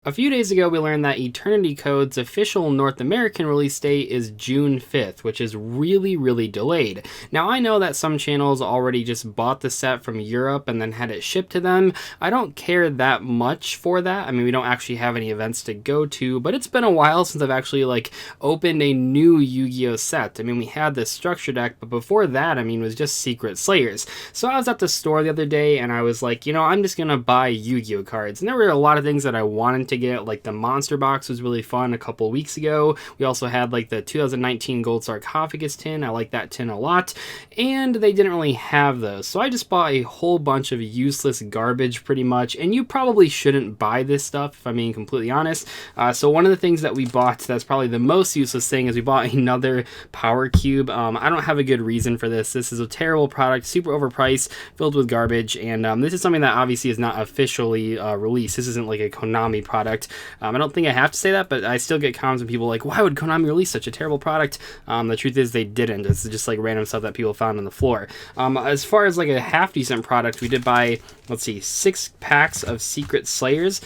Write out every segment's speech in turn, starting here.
A few days ago, we learned that Eternity Code's official North American release date is June 5th, which is really delayed. Now, I know that some channels already just bought the set from Europe and then had it shipped to them. I don't care that much for that. I mean, we don't actually have any events to go to, but it's been a while since I've actually, opened a new Yu-Gi-Oh set. I mean, we had this structure deck, but before that, I mean, it was just Secret Slayers. So I was at the store the other day, and I was like, I'm just gonna buy Yu-Gi-Oh cards. And there were a lot of things that I wanted to get, like the monster box was really fun a couple weeks ago. We also had the 2019 gold sarcophagus tin. I like that tin a lot, and they didn't really have those, so I just bought a whole bunch of useless garbage pretty much. And you probably shouldn't buy this stuff if I'm being completely honest. So one of the things that we bought that's probably the most useless thing is we bought another power cube. I don't have a good reason for this. This is a terrible product, super overpriced, filled with garbage, and this is something that obviously is not officially released. This isn't like a Konami product. I don't think I have to say that, but I still get comments from people like, why would Konami release such a terrible product? The truth is they didn't. It's just random stuff that people found on the floor. As far as a half decent product, we did buy, let's see, 6 packs of Secret Slayers.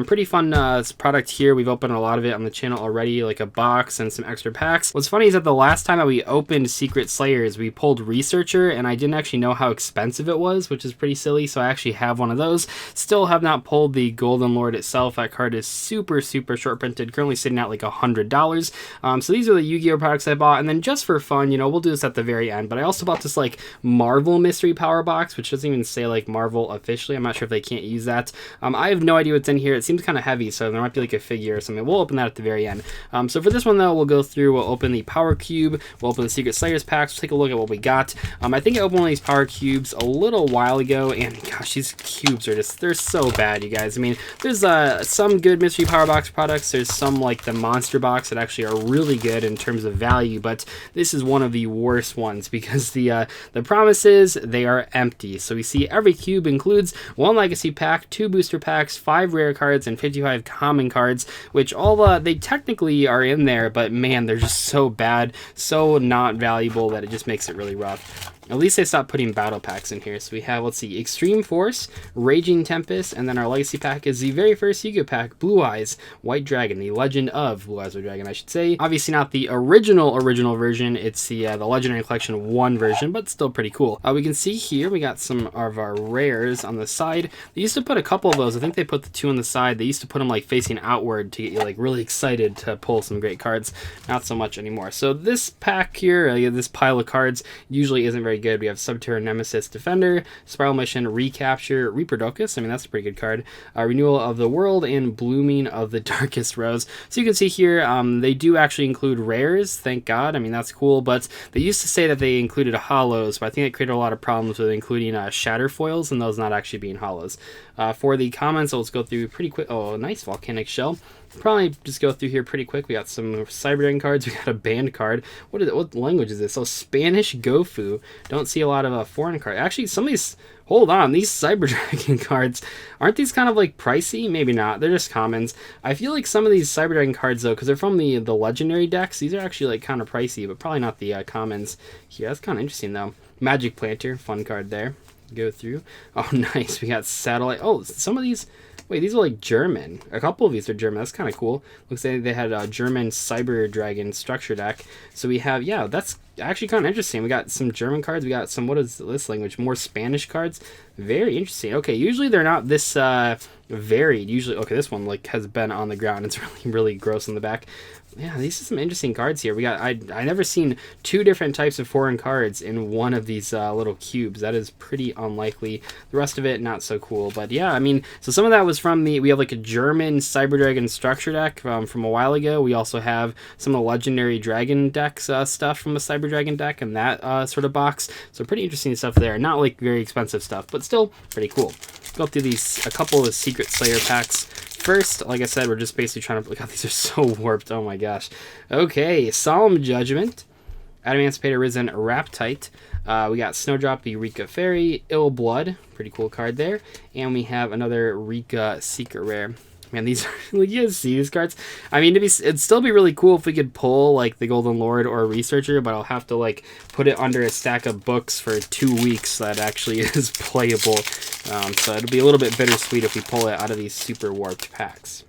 Pretty fun product here. We've opened a lot of it on the channel already, like a box and some extra packs. What's funny is that the last time that we opened Secret Slayers, we pulled Researcher, and I didn't actually know how expensive it was, which is pretty silly, so I actually have one of those. Still have not pulled the Golden Lord itself. That card is super short printed, currently sitting at $100. So these are the Yu-Gi-Oh products I bought, and then just for fun, we'll do this at the very end, but I also bought this Marvel mystery power box, which doesn't even say Marvel officially. I'm not sure if they can't use that. I have no idea what's in here. It seems kind of heavy, so there might be a figure or something. We'll open that at the very end. So for this one though, we'll go through, we'll open the power cube, we'll open the Secret Slayers packs, we'll take a look at what we got. I think I opened one of these power cubes a little while ago, and gosh, these cubes are they're so bad, you guys. I mean, there's some good mystery power box products. There's some the monster box that actually are really good in terms of value, but this is one of the worst ones because the promises, they are empty. So we see every cube includes 1 legacy pack, 2 booster packs, 5 rare cards, and 55 common cards, which all they technically are in there, but man, they're just so bad, so not valuable that it just makes it really rough. At least they stopped putting battle packs in here. So we have, let's see, Extreme Force, Raging Tempest, and then our legacy pack is the very first Yu-Gi-Oh pack, Blue Eyes White Dragon, the Legend of Blue Eyes White Dragon, I should say. Obviously not the original version. It's the Legendary Collection 1 version, but still pretty cool. We can see here we got some of our rares on the side. They used to put a couple of those. I think they put the 2 on the side. They used to put them facing outward to get you really excited to pull some great cards. Not so much anymore. So this pack here, this pile of cards, usually isn't very good. We have Subterra Nemesis Defender, Spiral Mission, Recapture, Reproducus. I mean, that's a pretty good card. Renewal of the World, and Blooming of the Darkest Rose. So you can see here, they do actually include rares, thank God. I mean, that's cool, but they used to say that they included hollows, but I think it created a lot of problems with including shatter foils and those not actually being hollows. For the comments, let's go through pretty quick. Oh, nice Volcanic Shell. Probably just go through here pretty quick. We got some Cyber Dragon cards. We got a banned card. What language is this? Oh, Spanish Gofu. Don't see a lot of foreign cards. Actually, some of these, hold on, these Cyber Dragon cards, aren't these kind of pricey? Maybe not. They're just commons. I feel like some of these Cyber Dragon cards though, because they're from the legendary decks, these are actually kind of pricey, but probably not the commons here. That's kind of interesting though. Magic Planter, fun card there. Go through. Oh, nice. We got Satellite. Oh, some of these. Wait, these are German. A couple of these are German. That's kind of cool. Looks like they had a German Cyber Dragon structure deck. So we have, yeah, that's actually kind of interesting. We got some German cards. We got some, what is this language? More Spanish cards. Very interesting. Okay, usually they're not this varied. Usually, okay, this one has been on the ground. It's really gross on the back. Yeah, these are some interesting cards here. We got, I never seen 2 different types of foreign cards in one of these little cubes. That is pretty unlikely. The rest of it, not so cool. But yeah, I mean, so some of that was from we have a German Cyber Dragon structure deck from a while ago. We also have some of the Legendary Dragon decks stuff from a Cyber Dragon deck and that sort of box. So pretty interesting stuff there. Not very expensive stuff, but still pretty cool. Go through a couple of the Secret Slayer packs. First, like I said, we're just basically trying to... God, these are so warped. Oh my gosh. Okay, Solemn Judgment, Adamancipator Risen Raptite. We got Snowdrop, the Rika Fairy, Ill Blood. Pretty cool card there. And we have another Rika Secret Rare. Man, these are, you guys see these cards? I mean, it'd still be really cool if we could pull the Golden Lord or Researcher, but I'll have to put it under a stack of books for 2 weeks so that actually is playable. So it'll be a little bit bittersweet if we pull it out of these super warped packs.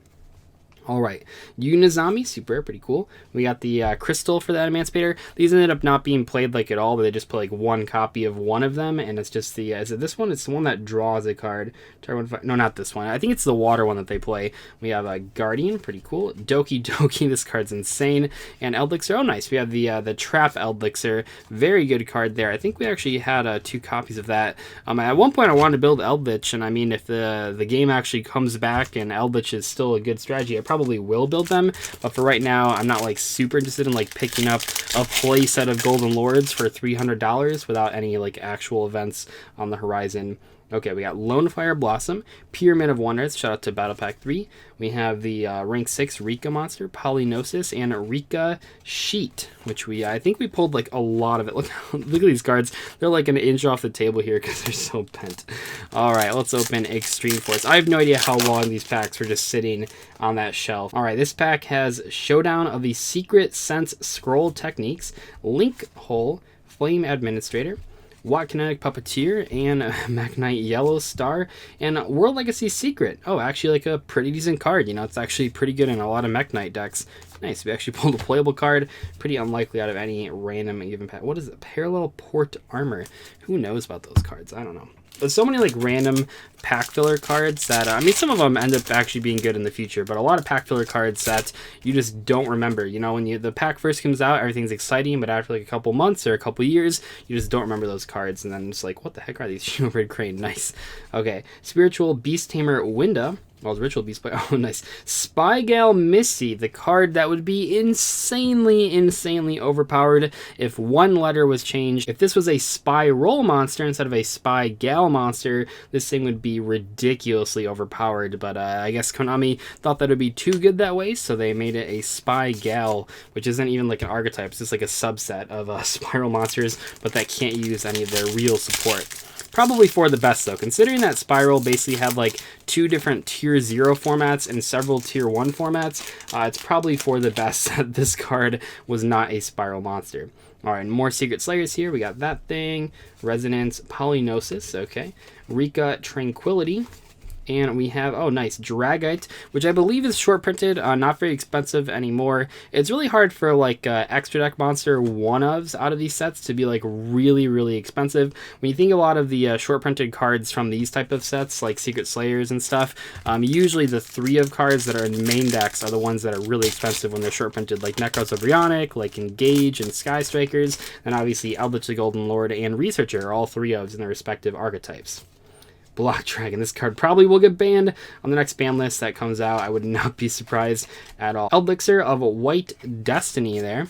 All right, Unizami, super rare, pretty cool. We got the Crystal for the Emancipator. These ended up not being played like at all, but they just put like one copy of one of them, and it's just the, is it this one? It's the one that draws a card. No, not this one. I think it's the water one that they play. We have a Guardian, pretty cool. Doki Doki, this card's insane. And Elixir, oh nice. We have the Trap Elixir, very good card there. I think we actually had 2 copies of that. At one point I wanted to build Eldritch, and I mean, if the game actually comes back and Eldritch is still a good strategy, I probably will build them, but for right now I'm not like super interested in like picking up a play set of Golden Lords for $300 without any like actual events on the horizon. Okay, we got Lonefire Blossom, Pyramid of Wonders, shout out to Battle Pack 3. We have the rank 6 Rika monster, Polynosis, and Rika Sheet, which I think we pulled like a lot of it. Look at these cards. They're like an inch off the table here because they're so bent. All right, let's open Extreme Force. I have no idea how long these packs were just sitting on that shelf. All right, this pack has Showdown of the Secret Sense Scroll Techniques, Link Hole, Flame Administrator, Watt Kinetic Puppeteer, and Mekk-Knight Yellow Star, and World Legacy Secret. Oh, actually like a pretty decent card. You know, it's actually pretty good in a lot of Mekk-Knight decks. Nice, we actually pulled a playable card. Pretty unlikely out of any random given pack. What is it? Parallel Port Armor. Who knows about those cards? I don't know. There's so many like random pack filler cards that, I mean, some of them end up actually being good in the future, but a lot of pack filler cards that you just don't remember. You know, when the pack first comes out, everything's exciting, but after like a couple months or a couple years, you just don't remember those cards, and then it's like, what the heck are these? Shieldred Crane, nice. Okay, Spiritual Beast Tamer Winda. Well, it's Ritual Beast Player. Oh, nice. Spygal Missy, the card that would be insanely overpowered if one letter was changed. If this was a Spy Roll monster instead of a Spygal monster, this thing would be ridiculously overpowered. But I guess Konami thought that would be too good that way, so they made it a Spygal, which isn't even like an archetype. It's just like a subset of Spiral monsters, but that can't use any of their real support. Probably for the best though, considering that Spiral basically had like 2 different tier 0 formats and several tier 1 formats. It's probably for the best that this card was not a Spiral monster. Alright, more Secret Slayers here. We got that thing, Resonance, Polynosis, okay, Rika Tranquility. And we have, oh nice, Dragite, which I believe is short printed, not very expensive anymore. It's really hard for like extra deck monster one-ofs out of these sets to be like really expensive. When you think a lot of the short printed cards from these type of sets, like Secret Slayers and stuff, usually the 3 of cards that are in main decks are the ones that are really expensive when they're short printed, like Necros of Brionic, like Engage and Sky Strikers, and obviously Eldritch the Golden Lord and Researcher are all 3 ofs in their respective archetypes. Black Dragon. This card probably will get banned on the next ban list that comes out. I would not be surprised at all. Elixir of White Destiny there.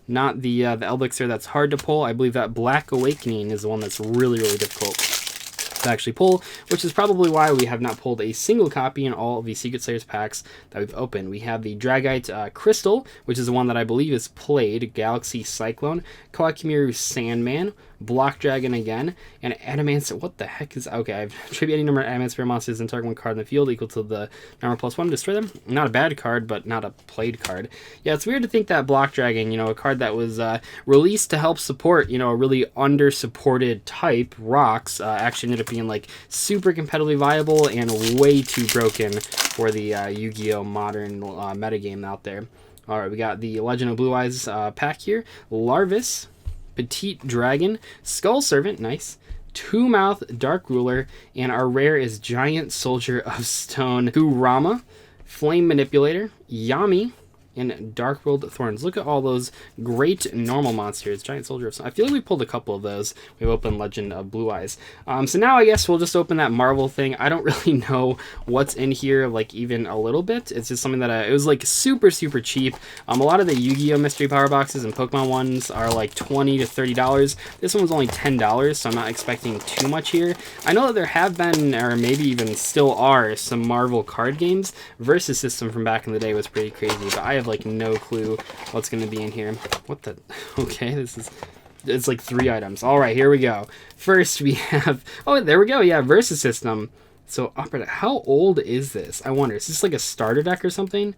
Not the Elixir that's hard to pull. I believe that Black Awakening is the one that's really difficult to actually pull, which is probably why we have not pulled a single copy in all of the Secret Slayers packs that we've opened. We have the Dragite Crystal, which is the one that I believe is played, Galaxy Cyclone, Kawakimaru Sandman, Block Dragon again, and Adamance. What the heck is... Okay, I've tribute any number of Adamance Spirit monsters and target one card in the field equal to the number +1. Destroy them. Not a bad card, but not a played card. Yeah, it's weird to think that Block Dragon, you know, a card that was released to help support, you know, a really under-supported type, Rocks, actually ended up being like super competitively viable and way too broken for the Yu-Gi-Oh! Modern metagame out there. Alright, we got the Legend of Blue Eyes pack here. Larvis, Petite Dragon, Skull Servant, nice, Two Mouth Dark Ruler, and our rare is Giant Soldier of Stone, Kurama, Flame Manipulator, Yami, and Dark World Thorns. Look at all those great normal monsters. Giant Soldier of Stone. I feel like we pulled a couple of those. We've opened Legend of Blue Eyes. So now I guess we'll just open that Marvel thing. I don't really know what's in here, like even a little bit. It's just something that it was like super cheap. A lot of the Yu-Gi-Oh! Mystery Power Boxes and Pokemon ones are like $20 to $30. This one was only $10, so I'm not expecting too much here. I know that there have been, or maybe even still are, some Marvel card games. Versus System from back in the day was pretty crazy, but I have like no clue what's going to be in here. What the... Okay, it's like 3 items. All right, here we go. First we have... Oh, there we go. Yeah, Versus System. So, how old is this? I wonder. Is this like a starter deck or something?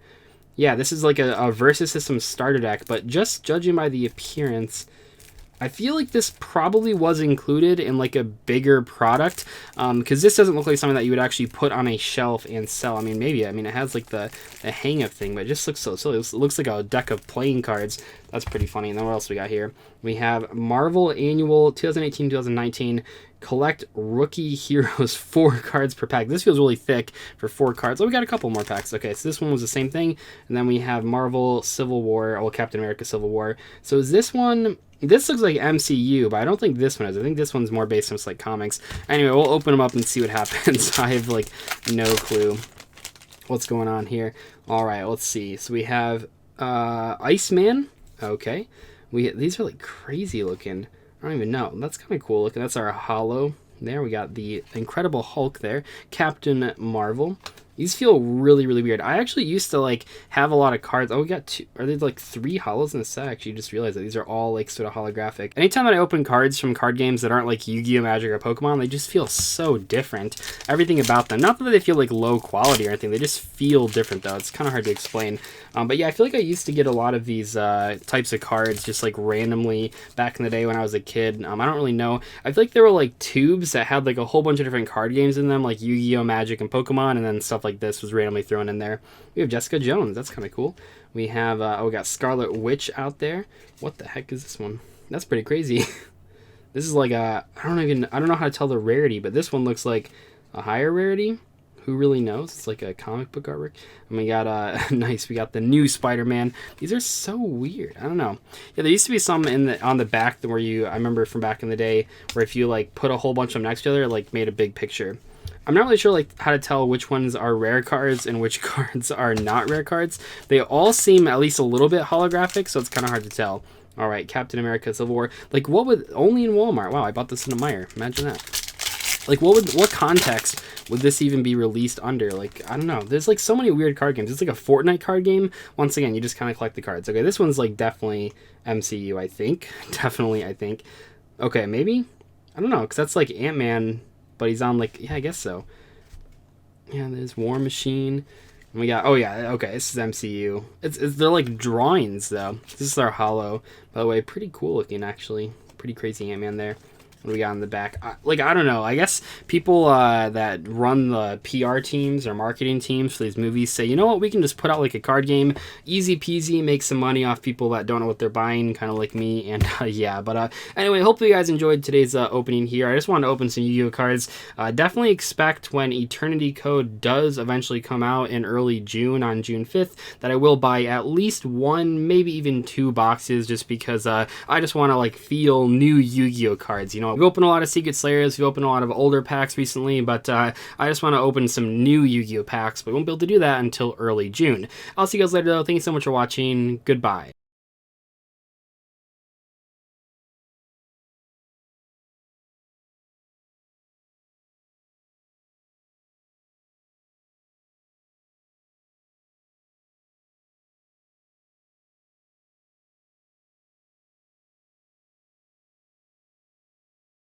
Yeah, this is like a Versus System starter deck, but just judging by the appearance, I feel like this probably was included in like a bigger product, because this doesn't look like something that you would actually put on a shelf and sell. I mean, maybe. I mean, it has like the hang up thing, but it just looks so silly. It looks like a deck of playing cards. That's pretty funny. And then what else we got here? We have Marvel Annual 2018-2019 Collect Rookie Heroes 4 cards per pack. This feels really thick for 4 cards. Oh, we got a couple more packs. Okay, so this one was the same thing. And then we have Marvel Civil War, well, Captain America Civil War. So is this one... This looks like MCU, but I don't think this one is. I think this one's more based on like comics. Anyway, we'll open them up and see what happens. I have like no clue what's going on here. All right, let's see. So we have Iceman. Okay, these are like crazy looking. I don't even know. That's kind of cool looking. That's our holo. There we got the Incredible Hulk there. Captain Marvel. These feel really, really weird. I actually used to like have a lot of cards. Oh, we got 2. Are there like 3 holos in the set? I actually just realized that these are all like sort of holographic. Anytime that I open cards from card games that aren't like Yu-Gi-Oh! Magic or Pokemon, they just feel so different. Everything about them. Not that they feel like low quality or anything. They just feel different though. It's kind of hard to explain. But yeah, I feel like I used to get a lot of these types of cards just like randomly back in the day when I was a kid. I don't really know. I feel like there were like tubes that had like a whole bunch of different card games in them, like Yu-Gi-Oh! Magic and Pokemon, and then stuff like this was randomly thrown in there. We have Jessica Jones. That's kind of cool. We have, we got Scarlet Witch out there. What the heck is this one? That's pretty crazy. This is like a, I don't know how to tell the rarity, but this one looks like a higher rarity. Who really knows? It's like a comic book artwork. And we got, nice, we got the new Spider-Man. These are so weird. I don't know. Yeah, there used to be some on the back where I remember from back in the day, where if you like put a whole bunch of them next to each other, it like made a big picture. I'm not really sure like how to tell which ones are rare cards and which cards are not rare cards. They all seem at least a little bit holographic, so it's kind of hard to tell. All right, Captain America Civil War. Like, what would... Only in Walmart. Wow, I bought this in a Meijer. Imagine that. Like, what context would this even be released under? Like, I don't know. There's, like, so many weird card games. It's like a Fortnite card game. Once again, you just kind of collect the cards. Okay, this one's, like, definitely MCU, I think. Definitely, I think. Okay, maybe? I don't know, because that's, like, Ant-Man, but he's on, like... Yeah, I guess so. Yeah, there's War Machine. And we got... Oh, yeah, okay, this is MCU. They're, like, drawings, though. This is our holo. By the way, pretty cool looking, actually. Pretty crazy Ant-Man there. What do we got in the back? I don't know. I guess people that run the PR teams or marketing teams for these movies say, you know what, we can just put out like a card game, easy peasy, make some money off people that don't know what they're buying, kind of like me. And yeah, but anyway, hopefully you guys enjoyed today's opening here. I just wanted to open some Yu-Gi-Oh cards. Definitely expect when Eternity Code does eventually come out in early June, on June 5th, that I will buy at least 1, maybe even 2 boxes, just because I just want to like feel new Yu-Gi-Oh cards. You know, we've opened a lot of Secret Slayers, we've opened a lot of older packs recently, but I just want to open some new Yu-Gi-Oh packs, but we won't be able to do that until early June. I'll see you guys later though. Thank you so much for watching. Goodbye.